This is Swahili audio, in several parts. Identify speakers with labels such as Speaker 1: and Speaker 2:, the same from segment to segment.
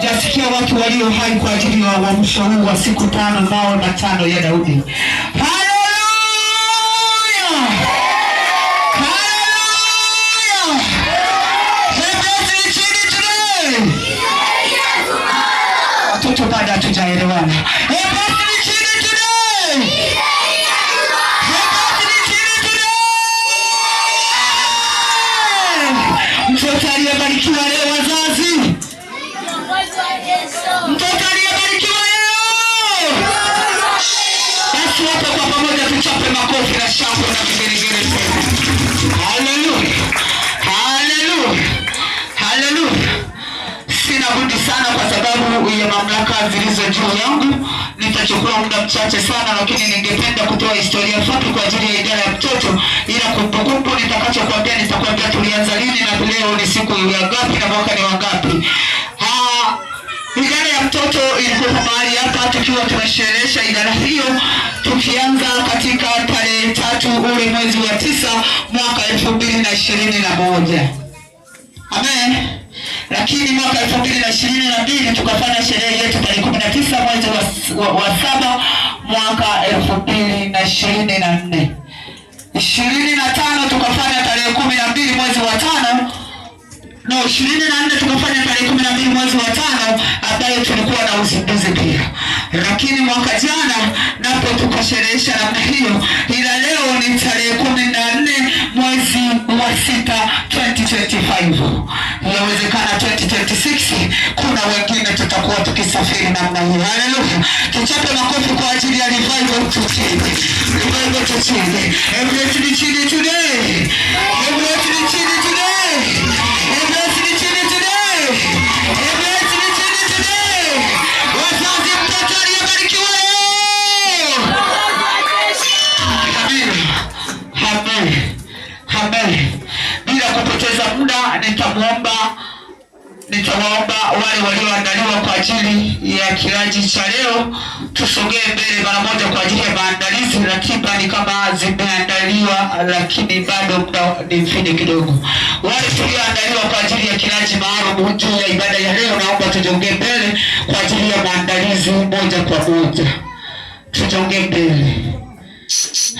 Speaker 1: Sijasikia watu walio hai kwa ajili ya uamsho huu wa siku 5 mao na 5 ya Daudi. Haleluya! Haleluya! Hebrews chini today. Watoto bado hatujaelewana. Hebrews chini today. Mtoto aliyebarikiwa leo wazazi. Mtoto aliyebarikiwa leo. Basi wote kwa pamoja tuchape makofi na shangwe na vigelegele tena. Haleluya. Haleluya. Haleluya. Sina budi sana kwa sababu ya mamlaka zilizo juu yangu. Nitachukua muda mchache sana, lakini ningependa kutoa historia fupi kwa ajili ya idara ya mtoto. Ila kumbukumbu nitakachokuambia nitakwambia tulianza lini na leo ni siku ya ngapi na mwaka ni wangapi. Idara ya mtoto ilikuwa mahali hapa tukiwa tunasherehesha idara hiyo, tukianza katika tarehe 3 ule mwezi wa 9 mwaka 2021. Amen. Lakini mwaka 2022 tukafanya sherehe yetu tarehe 19 mwezi wa 7 mwaka 2024. 25 tukafanya tarehe 12 mwezi wa 5. 24 tukafanya tarehe 12 mwezi wa 5 ambayo tulikuwa na uzinduzi pia. Lakini mwaka jana napo tukasherehesha namna hiyo, ila leo ni tarehe 14 mwezi wa 6 2025. Inawezekana 2026 kuna wengine tutakuwa tukisafiri namna hiyo. Haleluya. Tuchape makofi kwa ajili ya revival tuchini. Revival tuchini. Everything chini today. Everything chini today. Everything chini today. Everything chini today. Wazazi mtoto aliyebarikiwa leo. Amen. Amen. Amen. Bila kupoteza muda nitawaomba wale walioandaliwa kwa ajili ya kilaji cha leo tusogee mbele mara moja kwa ajili ya maandalizi. Ratiba ni kama zimeandaliwa, lakini bado muda ni mfinyi kidogo. Wale tulioandaliwa kwa ajili ya kilaji maalum juu ya ibada ya leo, naomba tujongee mbele kwa ajili ya maandalizi moja kwa moja. Tujongee mbele.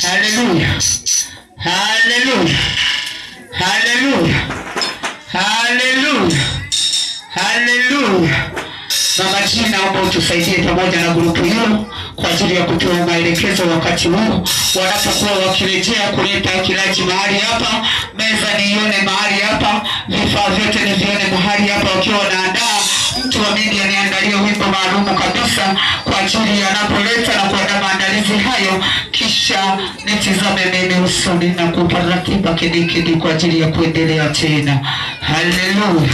Speaker 1: Haleluya. Haleluya. Haleluya. Haleluya. Haleluya. Mama Jina, naomba utusaidie pamoja na grupu hilo kwa ajili ya kutoa maelekezo wakati huu wanapokuwa wakirejea kuleta kilaji mahali hapa. Meza nione mahali hapa, vifaa vyote nivione mahali hapa, wakiwa wanaandaa. Mtu wa media niandalie wimbo maalum kabisa kwa ajili ya anapoleta na kuandaa maandalizi hayo, kisha nitizame mimi usoni na kupa ratiba kidikidi kwa ajili ya kuendelea tena. Haleluya.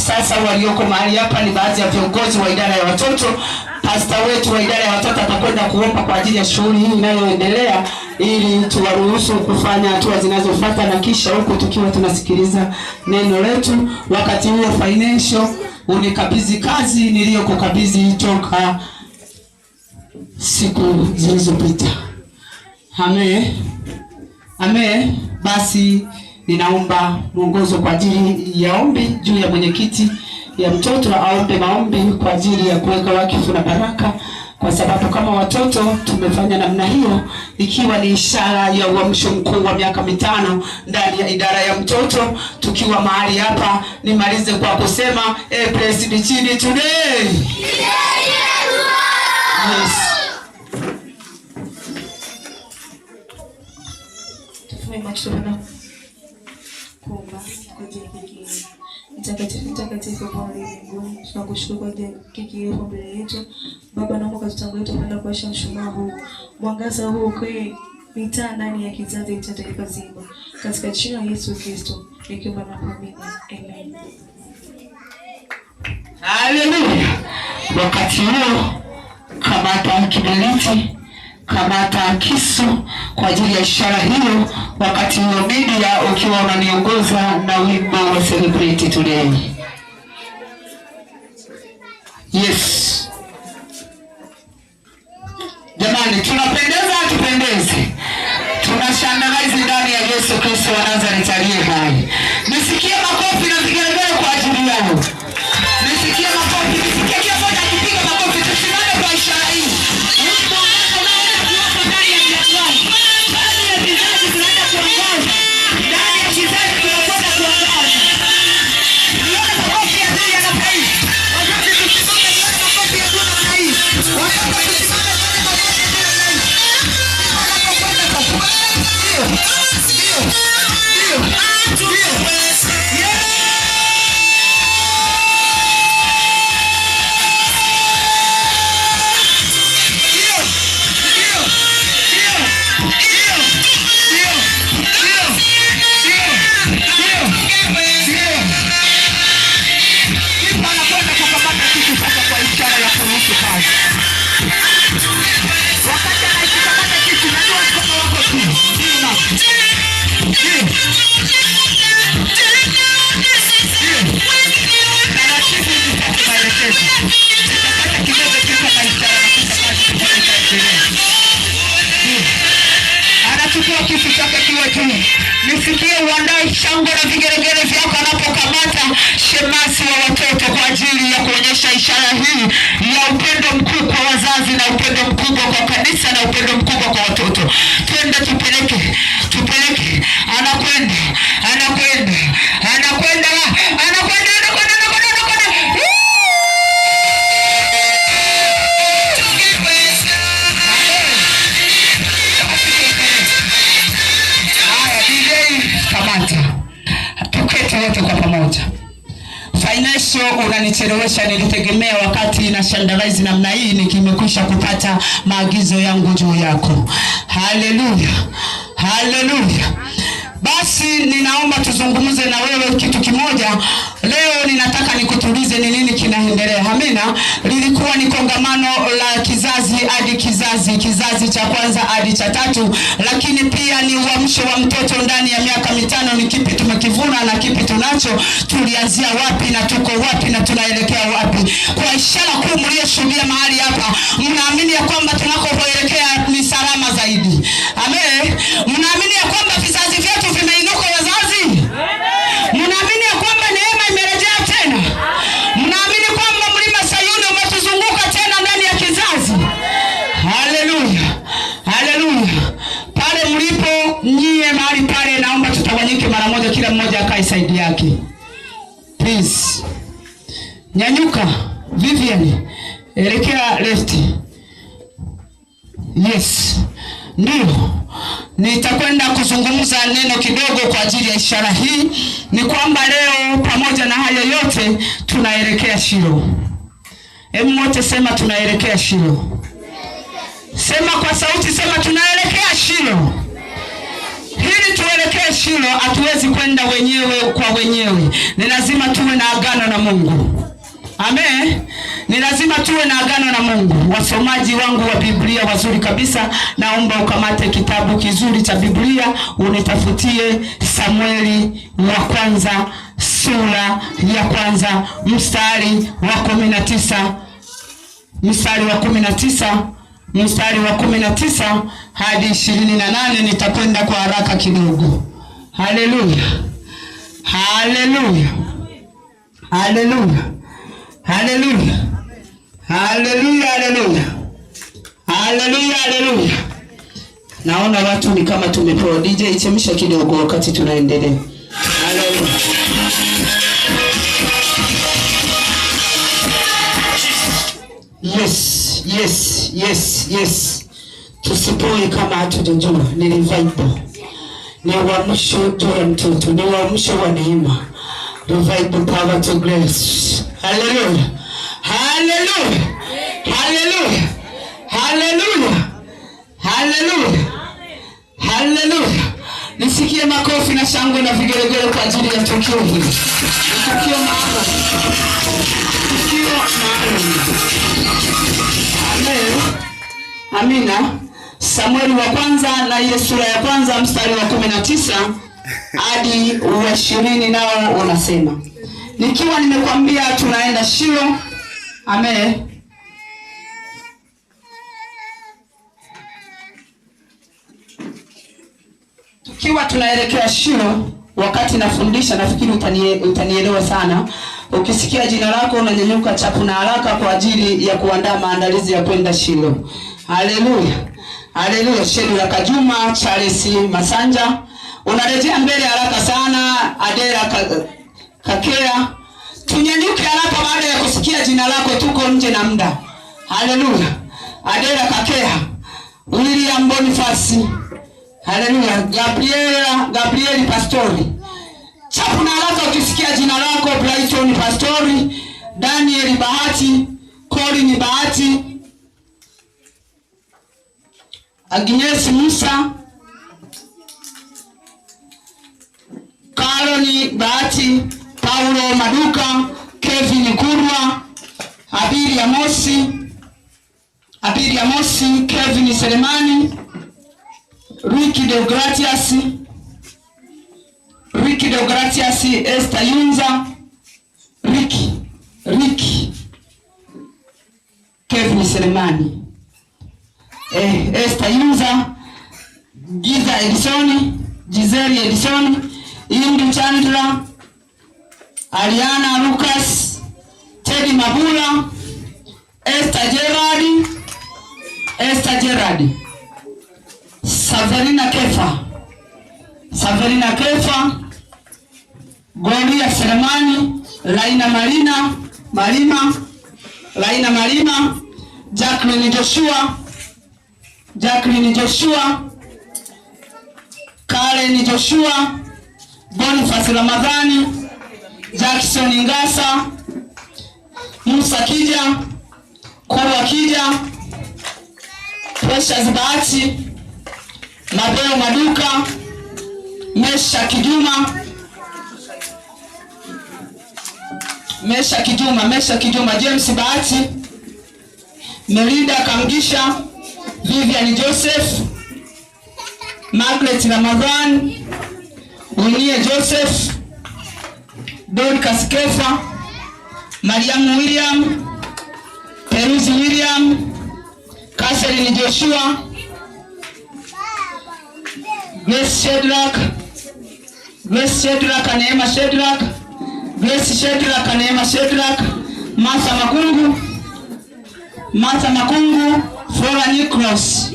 Speaker 2: sasa walioko mahali hapa ni baadhi ya viongozi wa idara ya watoto. Pastor wetu wa idara ya watoto atakwenda kuomba kwa ajili ya shughuli hii inayoendelea, ili tuwaruhusu kufanya hatua zinazofuata, na kisha huko tukiwa tunasikiliza neno letu. Wakati huo financial unikabidhi kazi niliyokukabidhi toka siku zilizopita. Amen. Amen. Basi ninaomba mwongozo kwa ajili ya ombi juu ya mwenyekiti ya mtoto, aombe maombi kwa ajili ya kuweka wakifu na baraka, kwa sababu kama watoto tumefanya namna hiyo, ikiwa ni ishara ya uamsho mkuu wa miaka 5 ndani ya idara ya mtoto. Tukiwa mahali hapa, nimalize kwa kusema blessed chini today. Yes.
Speaker 3: Tufanye machana kuomba kwa ajili ya kiki mtakatifu Bwana mbinguni. Tunakushukuru kwa ajili ya kiki hiyo mbele yetu. Baba, naomba katutangulie tupenda kuwasha mshumaa huu. Mwangaza huu kwa mitaa ndani ya kizazi cha taifa zima. Katika jina la Yesu Kristo, nikiomba na kuamini. Amen.
Speaker 1: Haleluya. Wakati huo kamata kiberiti, kamata kisu kwa ajili ya ishara hiyo. Wakati huo media ukiwa unaniongoza na wimbo wa Celebrate Today. Yes. Jamani, tunapendeza tupendeze. Tunashangaza ndani ya Yesu Kristo wa Nazareti aliye hai. Nisikie makofi na vigelegele kwa ajili yao. Nisikie makofi, nisikie kila mmoja akipiga makofi. Tusimame kwa ishara hii. Mungu anaona kiwako ndani ya kizazi. Ndani ya kizazi tunaenda kuongoza. Ndani ya kizazi tunakwenda kuongoza. Nione makofi ya ndani ya namna hii. Wakati tusimame nione makofi ya ndani namna hii. Wakati tusimame nione makofi ya ndani namna hii. Wanapokwenda sasa. Ndio. Ndio. Ndio. Ndio. Anachukua kisu chake kiwe juu. Nisikie uandae shangwe na vigelegele vyako anapokamata shemasi wa watoto kwa ajili ya kuonyesha ishara hii ya upendo mkuu kwa wazazi na upendo mkubwa kwa kanisa na upendo mkubwa kwa watoto. Twende tupeleke, tupeleke. Anakwenda, anakwenda, anakwenda, anakwenda, anakwenda. Tuketi wote kwa pamoja. Financial unanichelewesha, nilitegemea wakati na shandalize namna hii nikimekwisha kupata maagizo yangu juu yako. Haleluya. Haleluya. Basi ninaomba tuzungumze na wewe kitu kimoja. Leo ninataka nikutulize ni nini kinaendelea. Amina. Lilikuwa ni kongamano la kizazi hadi kizazi, kizazi cha kwanza hadi cha 3, lakini pia ni uamsho wa mtoto ndani ya miaka 5. Ni kipi tumekivuna na kipi tunacho, tulianzia wapi na tuko wapi na tunaelekea wapi. Kwa ishara kuu mliyoshuhudia mahali hapa, mnaamini ya kwamba tunakoelekea ni salama zaidi. Amen. Mnaamini ya kwamba vizazi vyetu vimeinuka wazazi? Mnaamini ya kwamba neema imerejea tena? Mnaamini kwamba mlima Sayuni umetuzunguka tena ndani ya kizazi? Haleluya. Haleluya. Pale mlipo nyie mahali pale, naomba tutawanyike mara moja, kila mmoja akae side yake. Please. Nyanyuka. Vivian. Elekea left. Yes. Ndio. Nitakwenda kuzungumza neno kidogo kwa ajili ya ishara hii. Ni kwamba leo pamoja na hayo yote tunaelekea Shilo. Hebu wote sema tunaelekea Shilo. Sema kwa sauti, sema tunaelekea Shilo.
Speaker 2: Ili tuelekee Shilo, hatuwezi kwenda wenyewe kwa wenyewe. Ni lazima tuwe na agano na Mungu. Amen. Ni lazima tuwe na agano na Mungu. Wasomaji wangu wa Biblia wazuri kabisa, naomba ukamate kitabu kizuri cha Biblia, unitafutie Samueli wa kwanza sura ya kwanza mstari wa 19. Mstari wa 19, mstari wa 19 hadi 28. Nitakwenda kwa haraka kidogo. Haleluya. Haleluya. Haleluya. Haleluya. Haleluya. Haleluya. Haleluya. Haleluya. Naona watu ni kama tumepoa. DJ chemsha kidogo wakati tunaendelea. Haleluya. Yes, yes, yes, yes. Tusipoe kama hatujajua ni revival. Ni uamsho juu ya mtoto, ni uamsho wa neema. Revival, power to grace. Hallelujah. Hallelujah. Hallelujah. Hallelujah. Hallelujah. Hallelujah. Nisikie makofi na shangwe na vigelegele kwa ajili ya tukio hili. Tukio maalum. Tukio maalum. Amen. Amina. Samueli wa kwanza na ile sura ya kwanza mstari wa 19 hadi wa 20 nao unasema. Nikiwa nimekwambia tunaenda Shilo. Amen. Tukiwa tunaelekea Shilo, wakati nafundisha nafikiri utanielewa sana. Ukisikia jina lako unanyanyuka chapu na haraka kwa ajili ya kuandaa maandalizi ya kwenda Shilo. Haleluya. Haleluya. Shedrack Kajuma, Charles Masanja, unarejea mbele haraka sana. Adela Kakea, tunyanyuke haraka baada ya kusikia jina lako, tuko nje na muda. Haleluya. Adela Kakea, William Boniface, haleluya. Gabriel Pastori, chapu na haraka ukisikia jina lako. Brighton Pastori, Daniel Bahati, Colin Bahati, Agnes Musa, Karoni Bahati, Paulo Maduka, Kevin Kurwa, Abiri Amosi, Kevin Selemani, Ricky Deogratias, Esther Yunza, Ricky Kevin Selemani, Esther Yunza, Giselle Edison, Indu Chandra, Ariana Lucas, Teddy Mabula, Esther Gerard, Saverina Kefa, Gloria Selemani, Laina Marima, Jacqueline Joshua, Karen Joshua, Boniface Ramadhani, Jackson Ngasa, Musa Kija, Kurwa Kija, Precious Bahati, Mabeo Maduka, Mesha Kijuma, James Bahati, Merida Kamgisha, Vivian Joseph, Margaret Ramadhan, Unie Joseph, Dorcas Kefa, Mariam William, Peruzi William, Catherine Joshua, Grace Shedrack, Neema Shedrack, Martha Makungu, Flora Nicholas,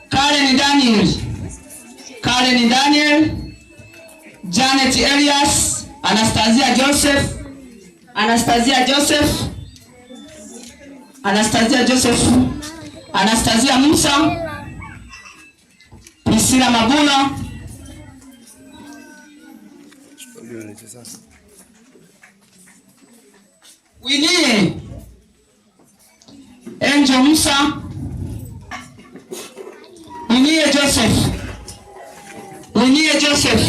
Speaker 2: Karen Daniel, Janet Elias, Anastasia Joseph, Anastasia Musa, Priscilla Mabula, Winnie Angel Musa, Winnie Joseph, Mwinie Joseph,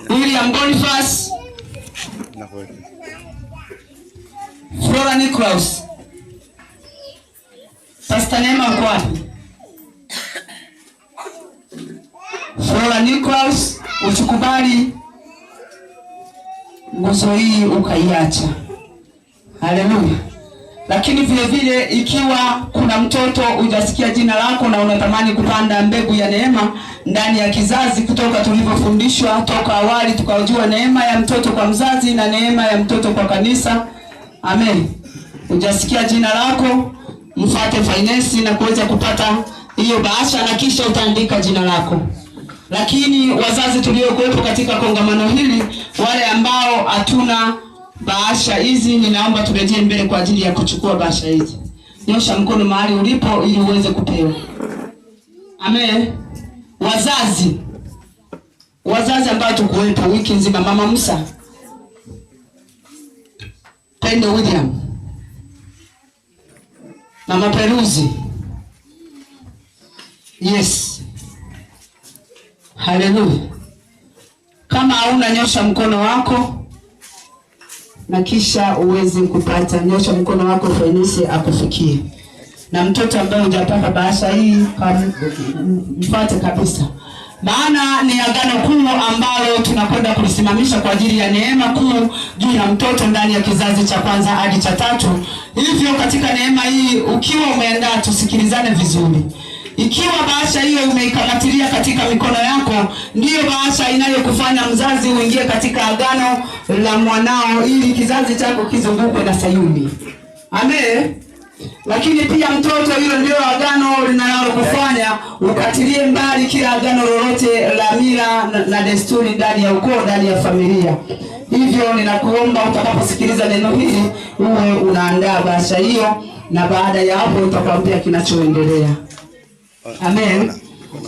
Speaker 2: William Boniface, Flora Nicholas. Pastor Neema uko wapi? Flora Nicholas, uchukubali nguzo hii ukaiacha. Haleluya. Lakini vile vile ikiwa kuna mtoto hujasikia jina lako na unatamani kupanda mbegu ya neema ndani ya kizazi, kutoka tulivyofundishwa toka awali tukajua neema ya mtoto kwa mzazi na neema ya mtoto kwa kanisa. Amen. Hujasikia jina lako, mfuate finance na kuweza kupata hiyo bahasha na kisha utaandika jina lako. Lakini wazazi tuliokuwepo katika kongamano hili, wale ambao hatuna bahasha hizi, ninaomba turejee mbele kwa ajili ya kuchukua bahasha hizi. Nyosha mkono mahali ulipo ili uweze kupewa. Amen. Wazazi ambao tukuwepo wiki nzima, Mama Musa, Pendo William, Mama Peruzi. Yes. Haleluya. Kama hauna, nyosha mkono wako na kisha uweze kupata. Nyosha mkono wako finance akufikie. Na mtoto ambaye hujapata bahasha hii, mfuate kabisa. Maana ni agano kuu ambalo tunakwenda kulisimamisha kwa ajili ya neema kuu juu ya mtoto ndani ya kizazi cha kwanza hadi cha tatu. Hivyo katika neema hii, ukiwa umeandaa, tusikilizane vizuri. Ikiwa bahasha hiyo umeikamatilia katika mikono yako, ndiyo bahasha inayokufanya mzazi uingie katika agano la mwanao ili kizazi chako kizungukwe na Sayuni. Amen. Lakini pia mtoto, hilo ndio agano linalokufanya ukatilie mbali kila agano lolote la mila na desturi ndani ya ukoo, ndani ya familia. Hivyo ninakuomba utakaposikiliza neno hili uwe unaandaa bahasha hiyo, na baada ya hapo utakwambia kinachoendelea. Amen.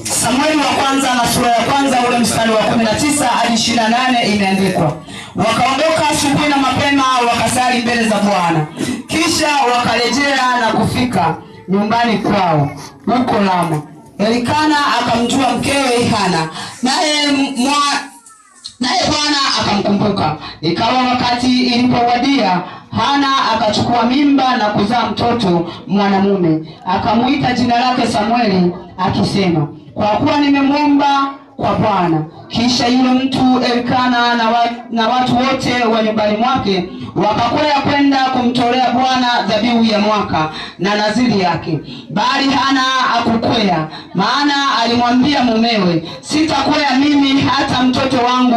Speaker 2: Samueli wa kwanza na sura ya kwanza ule mstari wa 19 hadi 28 imeandikwa: wakaondoka asubuhi na mapema wakasali mbele za Bwana. Kisha wakarejea na kufika nyumbani kwao huko Rama. Elikana akamjua mkewe Hana, naye Bwana akamkumbuka. Ikawa wakati ilipowadia, Hana akachukua mimba na kuzaa mtoto mwanamume. Akamuita jina lake Samueli, akisema, kwa kuwa nimemwomba kwa Bwana. Kisha yule mtu Elikana na watu wote wa nyumbani mwake wakakwea kwenda kumtolea Bwana dhabihu ya mwaka na naziri yake. Bali Hana hakukwea, maana alimwambia mumewe, sitakwea mimi hata mtoto wangu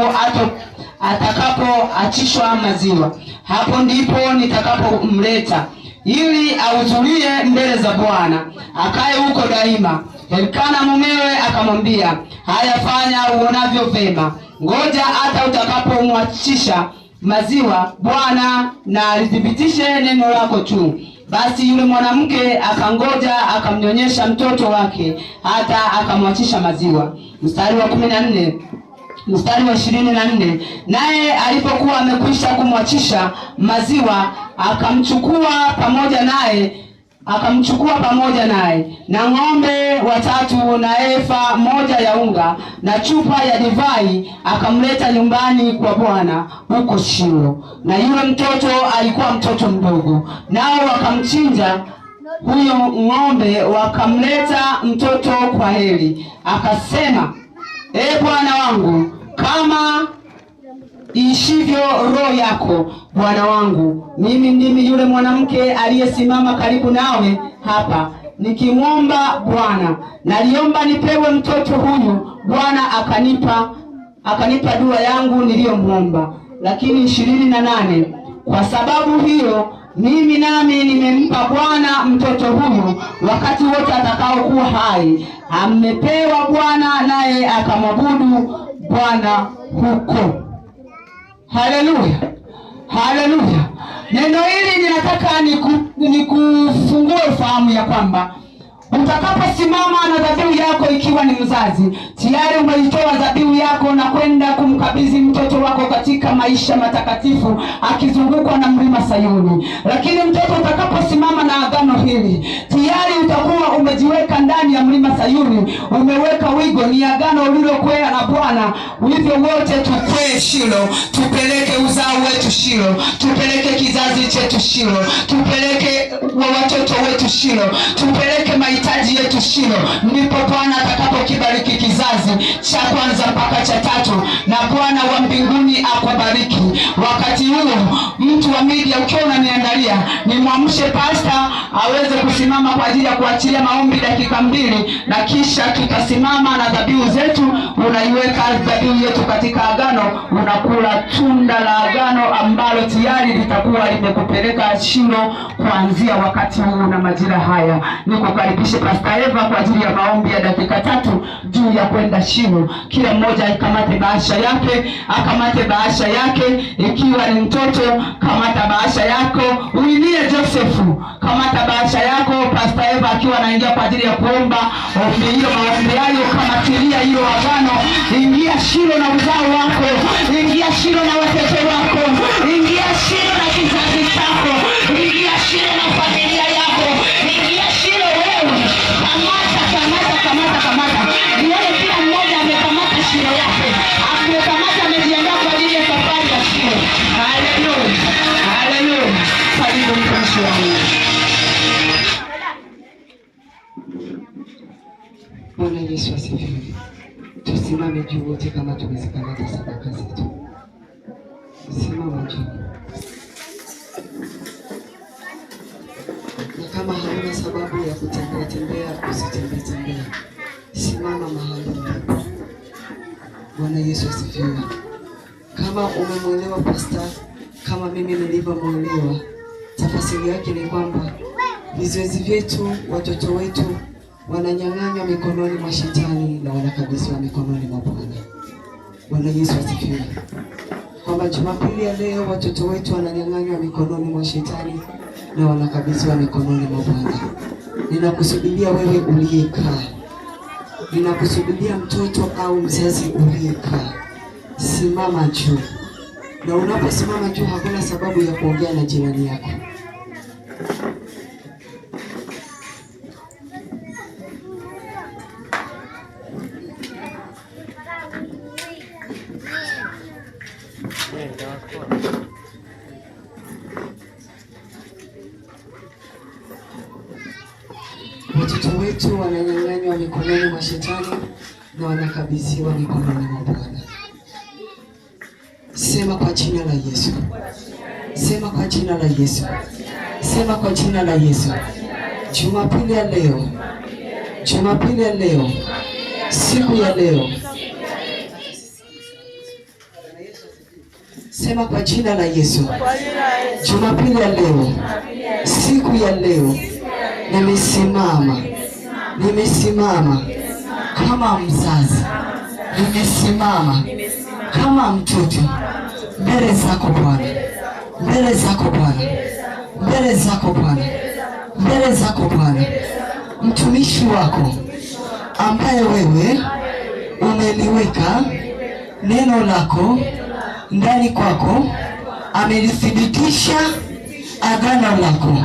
Speaker 2: atakapoachishwa maziwa. Hapo ndipo nitakapomleta ili ahudhurie mbele za Bwana, akae huko daima. Elikana mumewe akamwambia, haya, fanya uonavyo vema. Ngoja hata utakapomwachisha maziwa, Bwana na alithibitishe neno lako tu. Basi yule mwanamke akangoja, akamnyonyesha mtoto wake hata akamwachisha maziwa. Mstari wa 14, mstari wa 24, naye alipokuwa amekwisha kumwachisha maziwa, akamchukua pamoja naye na ng'ombe watatu na efa moja ya unga na chupa ya divai, akamleta nyumbani kwa Bwana huko Shilo. Na yule mtoto alikuwa mtoto mdogo. Nao wakamchinja huyo ng'ombe, wakamleta mtoto kwa Eli. Akasema, Bwana wangu, kama ishivyo roho yako bwana wangu, mimi ndimi yule mwanamke aliyesimama karibu nawe hapa nikimwomba Bwana. Naliomba nipewe mtoto huyu, Bwana akanipa dua yangu niliyomwomba. Lakini 28, kwa sababu hiyo mimi nami nimempa Bwana mtoto huyu wakati wote atakaokuwa hai. Amepewa Bwana, naye akamwabudu Bwana huko. Haleluya. Haleluya. Neno hili ninataka nikufungue ufahamu ya kwamba Utakaposimama na dhabihu yako, ikiwa ni mzazi, tayari umeitoa dhabihu yako na kwenda kumkabidhi mtoto wako katika maisha matakatifu, akizungukwa na mlima Sayuni. Lakini mtoto utakaposimama na agano hili, tayari utakuwa umejiweka ndani ya mlima Sayuni, umeweka wigo. Ni agano ulilokwea na Bwana. Hivyo wote tukwee Shilo, tupeleke uzao wetu Shilo, tupeleke kizazi chetu Shilo, tupeleke watoto wetu Shilo, tupeleke mahitaji yetu Shilo. Ndipo Bwana atakapokibariki kizazi cha kwanza mpaka cha tatu, na Bwana wa mbinguni akubariki. Wakati huo mtu wa media, ukiwa unaniangalia, nimwamshe pasta aweze kusimama kwa ajili ya kuachilia maombi dakika 2, na kisha tutasimama na dhabihu zetu. Unaiweka dhabihu yetu katika agano, unakula tunda la agano ambalo tayari litakuwa limekupeleka Shilo kuanzia wakati huu na majira haya. Nikukaribishe Pastor Eva kwa ajili ya maombi ya dakika 3 juu ya kwenda Shilo. Kila mmoja akamate bahasha yake, akamate bahasha yake. Ikiwa ni mtoto, kamata bahasha yako. Uinie Josefu, kamata bahasha yako. Pastor Eva akiwa anaingia kwa ajili ya kuomba ombi hilo, maombi hayo, kamatilia hilo agano. Ingia Shilo na uzao wako, ingia Shilo na watoto wako, ingia Shilo na kizazi chako, ingia Shilo na familia yako, ingia Shilo wewe. Kamata. Nione kila mmoja amekamata Shilo yake, amekamata, amejiandaa kwa ajili ya safari ya Shilo. Haleluya. Karibu mtumishi wa Mungu. Bwana Yesu asifiwe. Tusimame juu wote kama tumezikamata sadaka zetu. Simama juu. Na kama hauna sababu ya kutembea, usitembee. Simama mahali ulipo. Bwana Yesu asifiwe. Kama umemwelewa pastor, kama mimi nilivyomwelewa, tafsiri yake ni kwamba vizazi vyetu, watoto wetu wananyang'anywa mikononi mwa shetani na wanakabidhiwa mikononi mwa Bwana. Bwana Yesu asifiwe. Kwamba Jumapili ya leo watoto wetu wananyang'anywa mikononi mwa shetani na wanakabidhiwa mikononi mwa Bwana. Ninakusubiria wewe uliyekaa, ninakusubiria mtoto au mzazi uliyekaa, simama juu. Na unaposimama juu, hakuna sababu ya kuongea na jirani yako. Watoto wetu wananyang'anywa mikononi mwa shetani na wanakabidhiwa mikononi mwa Bwana. Sema kwa jina la Yesu. Sema kwa jina la Yesu. Sema kwa jina la Yesu. Jumapili ya leo, Jumapili ya leo, siku ya leo, sema kwa jina la Yesu. Jumapili ya leo, siku ya leo, nimesimama kama mzazi, nimesimama kama mtoto mbele zako Bwana, mbele zako Bwana, mbele zako Bwana, mbele zako Bwana. Mtumishi wako ambaye wewe umeliweka neno lako ndani kwako, amelithibitisha agano lako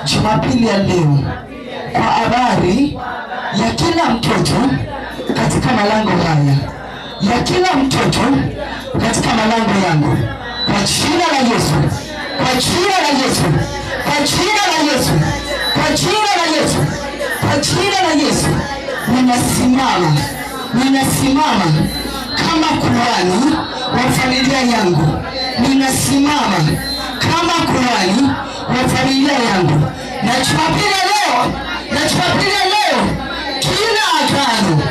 Speaker 2: Jumapili ya leo kwa habari ya kila mtoto katika malango haya, ya kila mtoto katika malango yangu, kwa jina la Yesu, kwa jina la Yesu, kwa jina la Yesu, kwa jina la Yesu, kwa jina la Yesu. Ninasimama kama kuhani wa familia yangu, ninasimama kama kuhani wa familia yangu. Na Jumapili ya leo, kila agano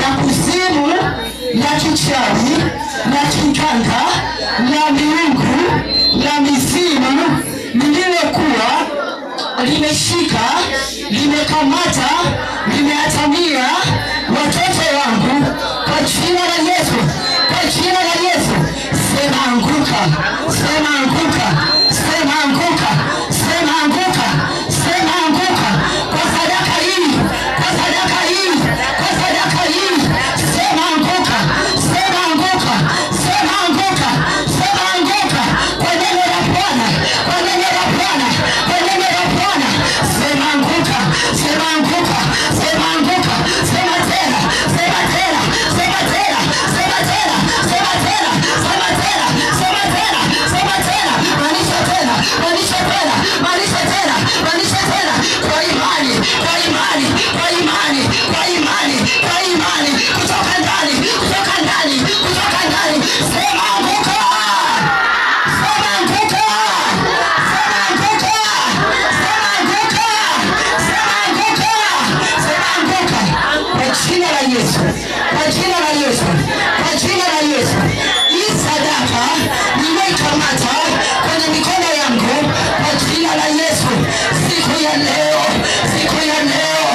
Speaker 2: la kuzimu, la kichawi, la kiganga, la miungu, la mizimu lililokuwa limeshika, limekamata, limeatamia watoto wangu, kwa jina la Yesu, kwa jina la Yesu. Sema anguka, sema anguka, sema anguka, sema anguka, sema anguka kwa sadaka hii, kwa sadaka hii, kwa sadaka hii. Sema anguka, sema anguka, sema anguka, sema anguka kwa neno la Bwana, kwa neno la Bwana, kwa neno la Bwana. Sema anguka, sema anguka, sema anguka, sema tena, sema tena, sema tena, sema tena, sema tena, sema tena, sema tena, sema tena, maanisha tena, maanisha tena, maanisha tena, maanisha tena kwa imani, kwa imani, kwa imani, kwa imani, kwa imani, kutoka ndani, kutoka ndani, kutoka ndani. Sema anguka, sema anguka, sema anguka, sema anguka, sema anguka, sema anguka kwa jina la Yesu, kwa jina la Yesu, kwa jina la Yesu. Hii sadaka nimeikamata kwenye mikono yangu kwa jina la Yesu. Siku ya leo, siku ya leo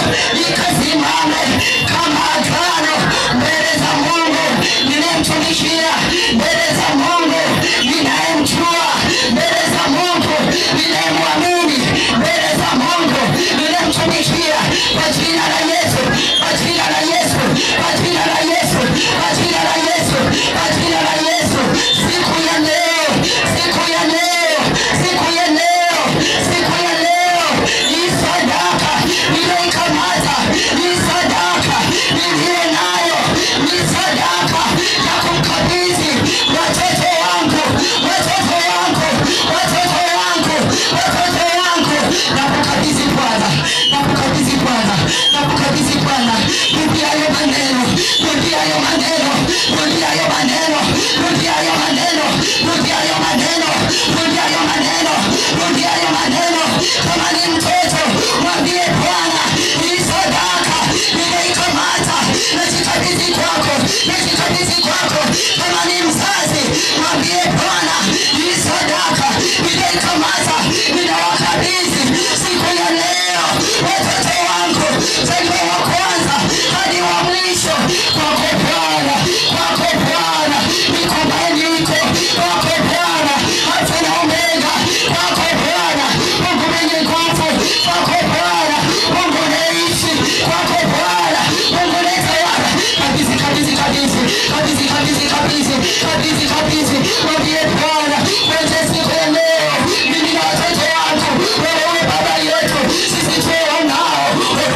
Speaker 2: ikasimame kama agano mbele za Mungu ninayemtumikia, mbele za Mungu ninayemjua, mbele za Mungu ninayemwamini, mbele za Mungu ninayemtumikia kwa jina la Yesu, kwa jina la Yesu, kwa jina la Yesu, kwa jina la Yesu, kwa jina la Yesu. Siku ya leo, siku ya leo, siku ya leo, siku ya leo, hii sadaka niliyoikamata, hii sadaka niliyo nayo, ni sadaka ya kumkabidhi watoto wangu, watoto wangu, watoto wangu, watoto wangu. Nakukabidhi Bwana, nakukabidhi Bwana, nakukabidhi Bwana. Rudia hayo maneno, rudia hayo maneno, rudia hayo maneno, rudia hayo maneno, rudia hayo maneno, rudia hayo maneno, rudia hayo maneno. Kama ni mtoto mwambie Bwana, hii sadaka nimeikamata, najikabidhi kwako, najikabidhi kwako. Kama ni mzazi mwambie Bwana, hii sadaka nimeikamata, ninawakabidhi siku ya leo watoto wangu, tangu wa kwanza hadi wa mwisho. Kwako Bwana, kwako Bwana nikubalike, kwako Bwana Alfa na Omega, kwako Bwana Mungu mwenye nguvu, kwako Bwana Mungu unaishi, kwako Bwana Mungu unatawala. Kabidhi, kabidhi, kabidhi, kabidhi, kabidhi, kabidhi, kabidhi, kabidhi. Mwambie Bwana, kwenye siku ya leo mimi na watoto wangu, wewe Baba yetu, sisi tuwe nao.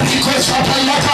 Speaker 2: Niko shapa yaka,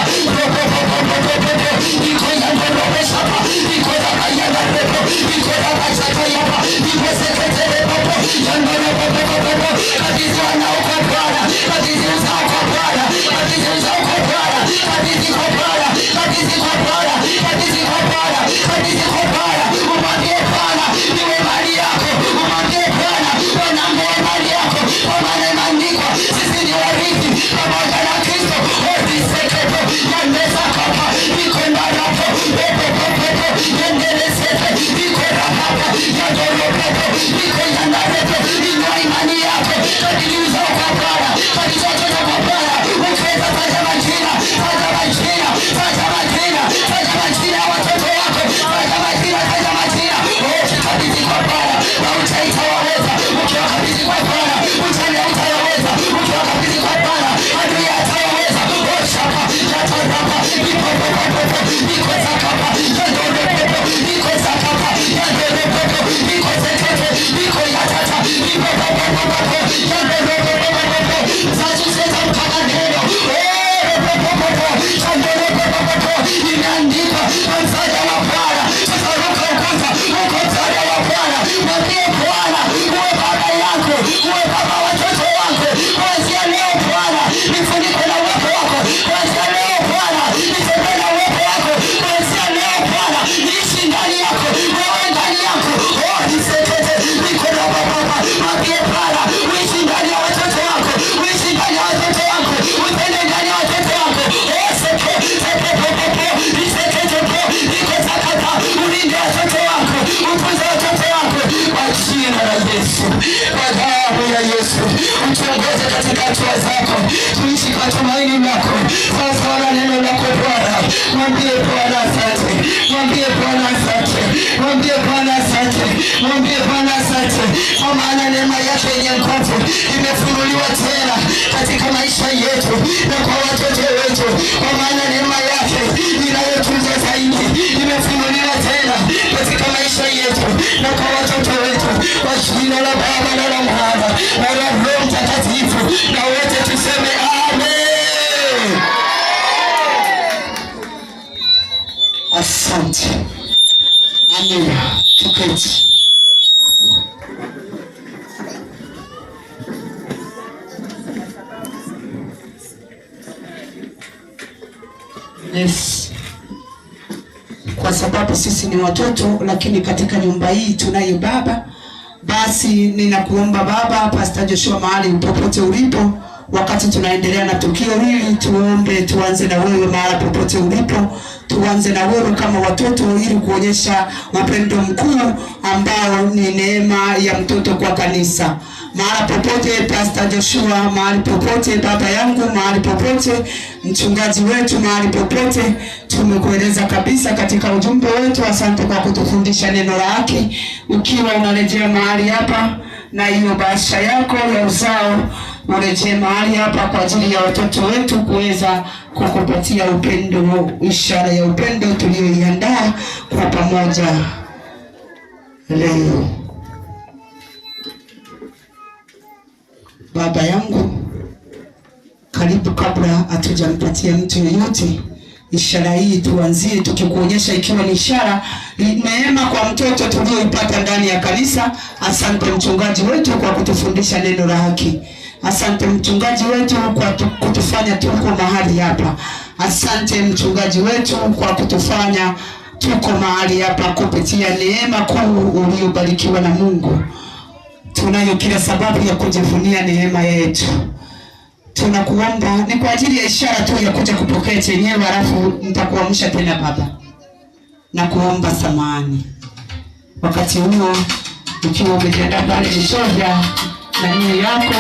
Speaker 2: niko yango robe shapa, niko raba yanga robo, niko raba shapa yapa, niko sekete robo, yango robo robo. Kabidhi wanao kwa Bwana, kabidhi uzao kwa Bwana, kabidhi uzao kwa Bwana, kabidhi kwa Bwana, kabidhi kwa Bwana, kabidhi kwa Bwana, kabidhi kwa Bwana. Umwambie Bwana niwe mali yako, umwambie Bwana wanangu wa mali yako, kwa maana imeandikwa sisi ni warithi pamoja na Kristo. Obisekepo yandeza kapa niko ndarapo pepe pepe yendelesete niko rahapo yadoropepo niko yandarepo. Inua imani yako, kadiri uzao kwa Bwana, kadiri watoto kwa Bwana. Ukiweza taja majina, taja majina, taja majina, taja majina ya watoto wako, taja majina, taja majina. Ukikabidhi kwa Bwana na utaitawaweza, ukiwakabidhi kwa Bwana utayaweza, ukiwakabidhi kwa Bwana adui atawaweza. Oshapa yatarapa ipopopopo niko zakapa yadoropepo, niko zakapa yadoropepo, niko zekete, niko yatata ipopopopo yadoropepo. Zazuseza mpaka neno imeandikwa msaada wa Bwana tutaruka ukuta, uko msaada wa Bwana. Mwambie Bwana uwe baba yako, uwe baba watoto wako. Kuanzia leo Bwana nifunike na uwepo wako, kuanzia leo Bwana nitembee na uwepo wako, kuanzia katika hatua zako, tuishi kwa tumaini lako. Sasa wana neno lako Bwana, mwambie Bwana asante, mwambie Bwana asante, mwambie Bwana asante, mwambie Bwana asante, kwa maana neema yake yenye nguvu imefunuliwa tena katika maisha yetu na kwa watoto wetu, kwa maana neema yake inayotunza zaidi imefunuliwa tena katika maisha yetu na kwa watoto wetu, kwa jina la Baba na la Mwana na la Roho Mtakatifu, na wote tuseme amen. Asante. Amen. Tuketi. Yes. Kwa sababu sisi ni watoto, lakini katika nyumba hii tunaye baba. Basi ninakuomba Baba, Pastor Joshua, mahali popote ulipo, wakati tunaendelea na tukio hili, tuombe, tuanze na wewe mahali popote ulipo. Tuanze na wewe kama watoto, ili kuonyesha upendo mkuu ambao ni neema ya mtoto kwa kanisa. Mahali popote Pastor Joshua, mahali popote baba yangu, mahali popote mchungaji wetu, mahali popote tumekueleza kabisa katika ujumbe wetu. Asante kwa kutufundisha neno la haki. Ukiwa unarejea mahali hapa na hiyo bahasha yako ya uzao, urejee mahali hapa kwa ajili ya watoto wetu kuweza kukupatia upendo, ishara ya upendo tuliyoiandaa kwa pamoja leo. Baba yangu, karibu. Kabla hatujampatia mtu yeyote ishara hii, tuanzie tukikuonyesha ikiwa ni ishara neema kwa mtoto tulioipata ndani ya kanisa. Asante mchungaji wetu kwa kutufundisha neno la haki. Asante mchungaji wetu kwa kutufanya tuko mahali hapa. Asante mchungaji wetu kwa kutufanya tuko mahali hapa kupitia neema kuu uliyobarikiwa na Mungu. Tunayo kila sababu ya kujivunia neema yetu. Tunakuomba ni kwa ajili ya ishara tu ya kuja kupokea chenyewe, halafu nitakuamsha tena Baba. Na kuomba samahani. Wakati huo ukiwa umejiandaa pale mshoja na nia yako,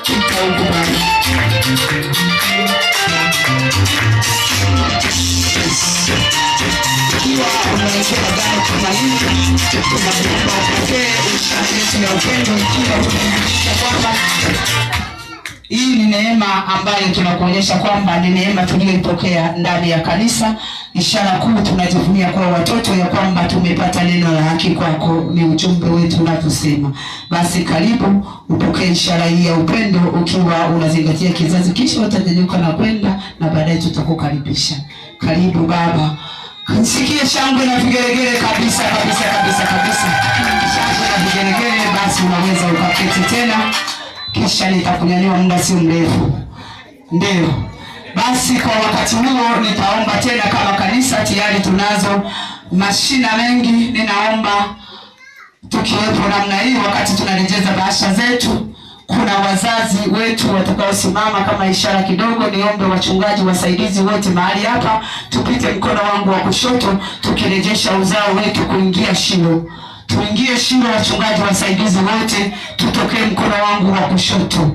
Speaker 2: kita huko Baba. Ikiwa unaelekea Baba tumaini, tunakuomba upokee ishara yetu ya upendo, ikiwa tunaonyesha kwamba hii ni neema ambayo tunakuonyesha kwamba ni neema tuliyoipokea ndani ya kanisa. Ishara kuu tunajivunia kwa watoto ya kwamba tumepata neno la haki kwako, ni ujumbe wetu unavyosema. Basi karibu upokee ishara hii ya upendo ukiwa unazingatia kizazi, kisha utanyanyuka na kwenda, na baadaye tutakukaribisha. Karibu Baba. Sikie shangwe na vigelegele kabisa kabisa kabisa kabisa. Shangwe na vigelegele. Basi unaweza ukaketi tena, kisha nitakunyanyua muda si mrefu. Ndio. Basi kwa wakati huo nitaomba tena, kama kanisa tayari tunazo mashina mengi, ninaomba tukiwepo namna hii wakati tunarejeza bahasha zetu, kuna wazazi wetu watakaosimama kama ishara kidogo. Niombe wachungaji wasaidizi wote mahali hapa tupite mkono wangu wa kushoto, tukirejesha uzao wetu kuingia shimo. Tuingie shimo, wachungaji wasaidizi wote tutokee mkono wangu wa kushoto.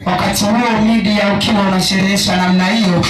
Speaker 2: Wakati huo media ukiwa unasherehesha namna hiyo,